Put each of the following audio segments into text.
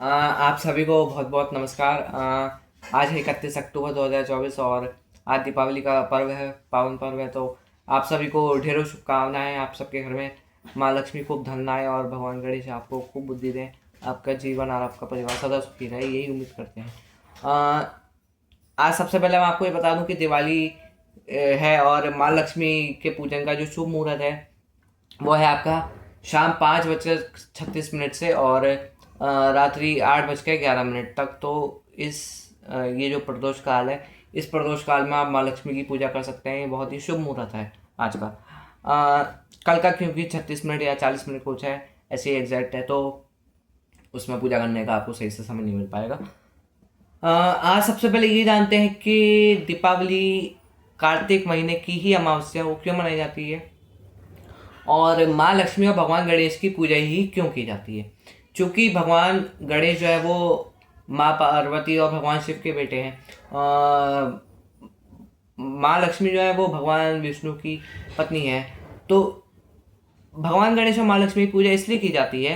आप सभी को बहुत बहुत नमस्कार। आज है 31 अक्टूबर 2024 और आज दीपावली का पर्व है, पावन पर्व है। तो आप सभी को ढेरों शुभकामनाएं। आप सबके घर में माँ लक्ष्मी खूब धन आए और भगवान गणेश आपको खूब बुद्धि दें। आपका जीवन और आपका परिवार सदा सुखी रहे, यही उम्मीद करते हैं। आज सबसे पहले मैं आपको ये बता दूं कि दिवाली है और माँ लक्ष्मी के पूजन का जो शुभ मुहूर्त है वो है आपका शाम 5:36 से और रात्रि 8:11 तक। तो इस ये जो प्रदोष काल है, इस प्रदोष काल में आप माँ लक्ष्मी की पूजा कर सकते हैं। ये बहुत ही शुभ मुहूर्त है आज का। कल का क्योंकि 36 मिनट या 40 मिनट कुछ है, ऐसे ही एग्जैक्ट है, तो उसमें पूजा करने का आपको सही से समय नहीं मिल पाएगा। आज सबसे पहले ये जानते हैं कि दीपावली कार्तिक महीने की ही अमावस्या वो क्यों मनाई जाती है और माँ लक्ष्मी और भगवान गणेश की पूजा ही क्यों की जाती है। क्योंकि भगवान गणेश जो है वो माँ पार्वती और भगवान शिव के बेटे हैं। माँ लक्ष्मी जो है वो भगवान विष्णु की पत्नी है। तो भगवान गणेश और माँ लक्ष्मी की पूजा इसलिए की जाती है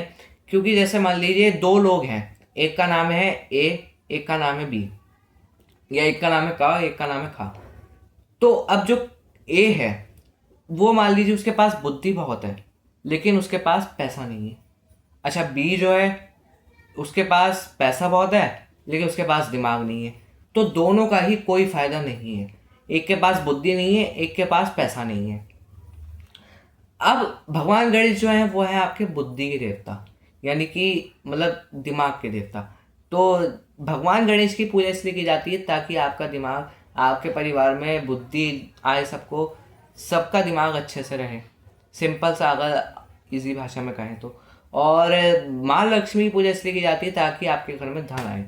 क्योंकि जैसे मान लीजिए दो लोग हैं, एक का नाम है ए, एक का नाम है बी, या एक का नाम है का, एक का नाम है खा। तो अब जो ए है वो मान लीजिए उसके पास बुद्धि बहुत है लेकिन उसके पास पैसा नहीं है। अच्छा, बी जो है उसके पास पैसा बहुत है लेकिन उसके पास दिमाग नहीं है। तो दोनों का ही कोई फायदा नहीं है। एक के पास बुद्धि नहीं है, एक के पास पैसा नहीं है। अब भगवान गणेश जो है वो है आपके बुद्धि के देवता, यानी कि मतलब दिमाग के देवता। तो भगवान गणेश की पूजा इसलिए की जाती है ताकि आपका दिमाग, आपके परिवार में बुद्धि आए, सबको सबका दिमाग अच्छे से रहे। सिंपल सा अगर इजी भाषा में कहें तो। और माँ लक्ष्मी की पूजा इसलिए की जाती है ताकि आपके घर में धन आए।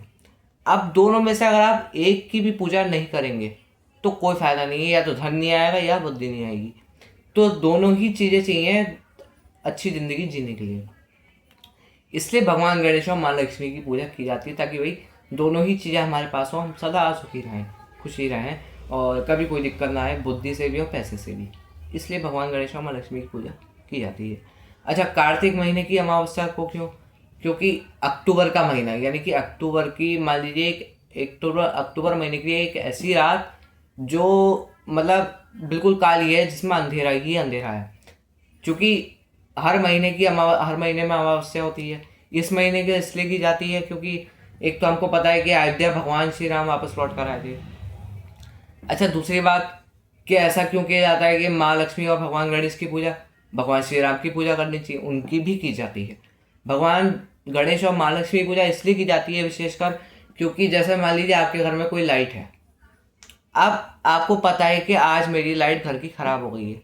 अब दोनों में से अगर आप एक की भी पूजा नहीं करेंगे तो कोई फायदा नहीं है, या तो धन नहीं आएगा या बुद्धि नहीं आएगी। तो दोनों ही चीज़ें चाहिए अच्छी ज़िंदगी जीने के लिए। इसलिए भगवान गणेश और माँ लक्ष्मी की पूजा की जाती है ताकि भाई दोनों ही चीज़ें हमारे पास हो, हम सदा सुखी रहें, खुशी रहें और कभी कोई दिक्कत ना आए, बुद्धि से भी और पैसे से भी। इसलिए भगवान गणेश और माँ लक्ष्मी की पूजा की जाती है। अच्छा, कार्तिक महीने की अमावस्या को क्यों? क्योंकि अक्टूबर का महीना, यानी कि अक्टूबर की मान लीजिए एक अक्टूबर महीने की एक ऐसी रात जो मतलब बिल्कुल काली है, जिसमें अंधेरा ही अंधेरा है। क्योंकि हर महीने में अमावस्या होती है। इस महीने की इसलिए की जाती है क्योंकि एक तो हमको पता है कि अयोध्या भगवान श्री राम वापस लौट कर आए थे। अच्छा, दूसरी बात कि ऐसा क्यों किया जाता है कि माँ लक्ष्मी और भगवान गणेश की पूजा, भगवान श्री राम की पूजा करनी चाहिए, उनकी भी की जाती है। भगवान गणेश और माँ लक्ष्मी की पूजा इसलिए की जाती है विशेषकर क्योंकि जैसे मान लीजिए आपके घर में कोई लाइट है। अब आपको पता है कि आज मेरी लाइट घर की खराब हो गई है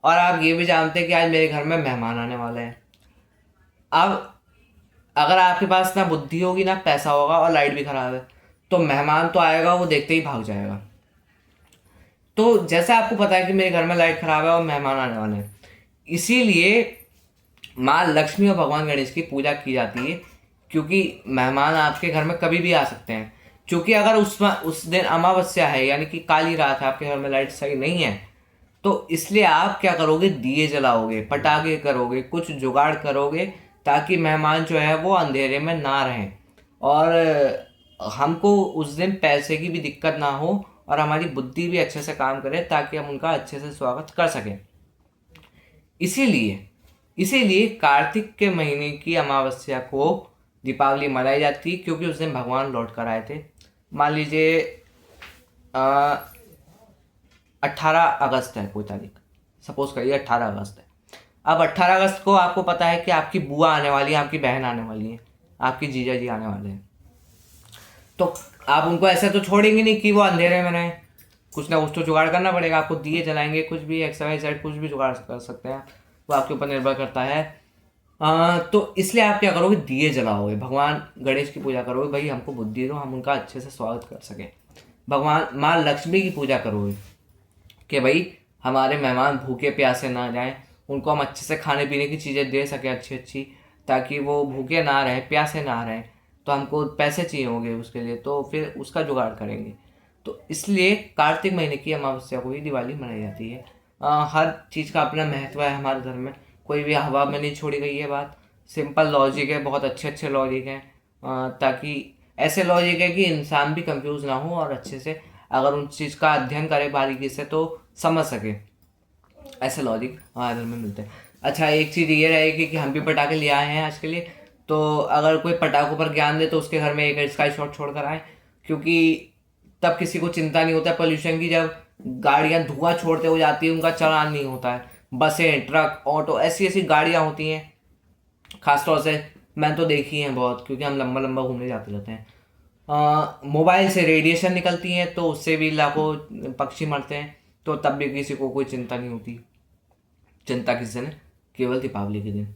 और आप ये भी जानते हैं कि आज मेरे घर में मेहमान आने वाले हैं। अब अगर आपके पास ना बुद्धि होगी ना पैसा होगा और लाइट भी खराब है, तो मेहमान तो आएगा, वो देखते ही भाग जाएगा। तो जैसे आपको पता है कि मेरे घर में लाइट खराब है और मेहमान आने वाले हैं, इसीलिए माँ लक्ष्मी और भगवान गणेश की पूजा की जाती है। क्योंकि मेहमान आपके घर में कभी भी आ सकते हैं। क्योंकि अगर उस दिन अमावस्या है, यानी कि काली रात है, आपके घर में लाइट सही नहीं है, तो इसलिए आप क्या करोगे, दिए जलाओगे, पटाखे करोगे, कुछ जुगाड़ करोगे ताकि मेहमान जो है वो अंधेरे में ना रहें और हमको उस दिन पैसे की भी दिक्कत ना हो और हमारी बुद्धि भी अच्छे से काम करे ताकि हम उनका अच्छे से स्वागत कर सकें। इसीलिए इसीलिए कार्तिक के महीने की अमावस्या को दीपावली मनाई जाती है क्योंकि उस दिन भगवान लौट कर आए थे। मान लीजिए 18 अगस्त है कोई तारीख, सपोज करिए 18 अगस्त है। अब 18 अगस्त को आपको पता है कि आपकी बुआ आने वाली है, आपकी बहन आने वाली है, आपकी जीजा जी आने वाले हैं। तो आप उनको ऐसे तो छोड़ेंगे नहीं कि वो अंधेरे में रहें, कुछ ना कुछ तो जुगाड़ करना पड़ेगा आपको। दिए जलाएंगे, कुछ भी XYZ कुछ भी जुगाड़ कर सकते हैं, वो आपके ऊपर निर्भर करता है। तो इसलिए आप क्या करोगे, दिए जलाओगे, भगवान गणेश की पूजा करोगे, भाई हमको बुद्धि दो, हम उनका अच्छे से स्वागत कर सकें। भगवान माँ लक्ष्मी की पूजा करोगे कि भाई हमारे मेहमान भूखे प्यासे ना जाएं, उनको हम अच्छे से खाने पीने की चीज़ें दे सकें अच्छी अच्छी, ताकि वो भूखे ना रहें, प्यासे ना रहें। तो हमको पैसे चाहिए होंगे उसके लिए, तो फिर उसका जुगाड़ करेंगे। तो इसलिए कार्तिक महीने की अमावस्या को ही दिवाली मनाई जाती है। हर चीज़ का अपना महत्व है हमारे धर्म में, कोई भी हवा में नहीं छोड़ी गई है बात। सिंपल लॉजिक है, बहुत अच्छे अच्छे लॉजिक हैं। ताकि ऐसे लॉजिक है कि इंसान भी कंफ्यूज ना हो और अच्छे से अगर उन चीज़ का अध्ययन करे बारीकी से तो समझ सके। ऐसे लॉजिक हमारे घर में मिलते हैं। अच्छा, एक चीज़ ये रहेगी कि हम भी पटाखे ले आए हैं आज के लिए, तो अगर कोई पटाखों पर ज्ञान दे तो उसके घर में एक स्काई शॉट छोड़ कर आए, क्योंकि तब किसी को चिंता नहीं होता पोल्यूशन की। जब गाड़ियां धुआं छोड़ते हुए जाती है उनका चालान नहीं होता है। बसें, ट्रक, ऑटो, ऐसी ऐसी गाड़ियां होती हैं, खासतौर से मैंने तो देखी हैं बहुत, क्योंकि हम लंबा लंबा घूमने जाते रहते हैं। मोबाइल से रेडिएशन निकलती हैं तो उससे भी लाखों पक्षी मरते हैं, तो तब भी किसी को कोई चिंता नहीं होती। चिंता किसी ने केवल दीपावली के दिन।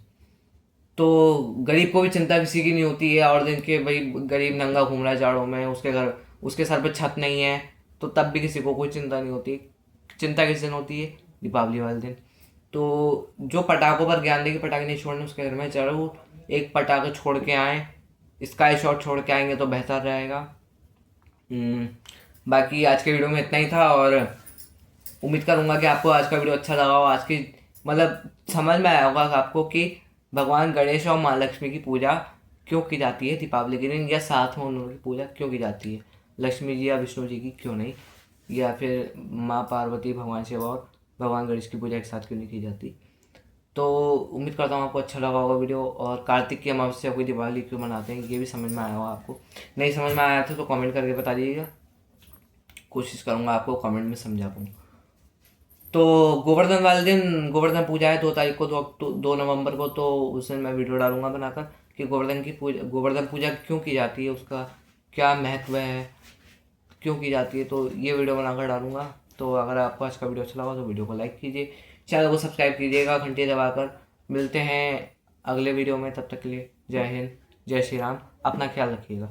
तो गरीब को भी चिंता किसी की नहीं होती है, और दिन के भाई गरीब नंगा घूम रहा है जाड़ों में, उसके सर पे छत नहीं है, तो तब भी किसी को कोई चिंता नहीं होती। चिंता किस दिन होती है? दीपावली वाले दिन। तो जो पटाखों पर ज्ञान देगी पटाखे नहीं छोड़ने, उसके घर में जरूर एक पटाखा छोड़ के आए, स्काई शॉट छोड़ के आएंगे तो बेहतर रहेगा। हम्म, बाकी आज के वीडियो में इतना ही था, और उम्मीद करूंगा कि आपको आज का वीडियो अच्छा लगा हो। आज की मतलब समझ में आया होगा आपको कि भगवान गणेश और माँ लक्ष्मी की पूजा क्यों की जाती है दीपावली के दिन, या साथ में उन लोगों की पूजा क्यों की जाती है, लक्ष्मी जी या विष्णु जी की क्यों नहीं, या फिर माँ पार्वती, भगवान शिव और भगवान गणेश की पूजा एक साथ क्यों नहीं की जाती। तो उम्मीद करता हूँ आपको अच्छा लगा होगा वीडियो, और कार्तिक की अमावस्या को दिवाली क्यों मनाते हैं ये भी समझ में आया होगा आपको। नहीं समझ में आया था तो कमेंट करके बता दीजिएगा, कोशिश करूँगा आपको कमेंट में समझा पाऊँ। तो गोवर्धन वाले दिन गोवर्धन पूजा है 2 तारीख को, 2 नवंबर को, तो उस दिन मैं वीडियो डालूंगा बनाकर कि गोवर्धन पूजा क्यों की जाती है, उसका क्या महत्व है, क्यों की जाती है, तो ये वीडियो बनाकर डालूंगा। तो अगर आपको आज का वीडियो अच्छा लगा तो वीडियो को लाइक कीजिए, चैनल को सब्सक्राइब कीजिएगा घंटी दबाकर। मिलते हैं अगले वीडियो में, तब तक के लिए जय हिंद, जय श्री राम, अपना ख्याल रखिएगा।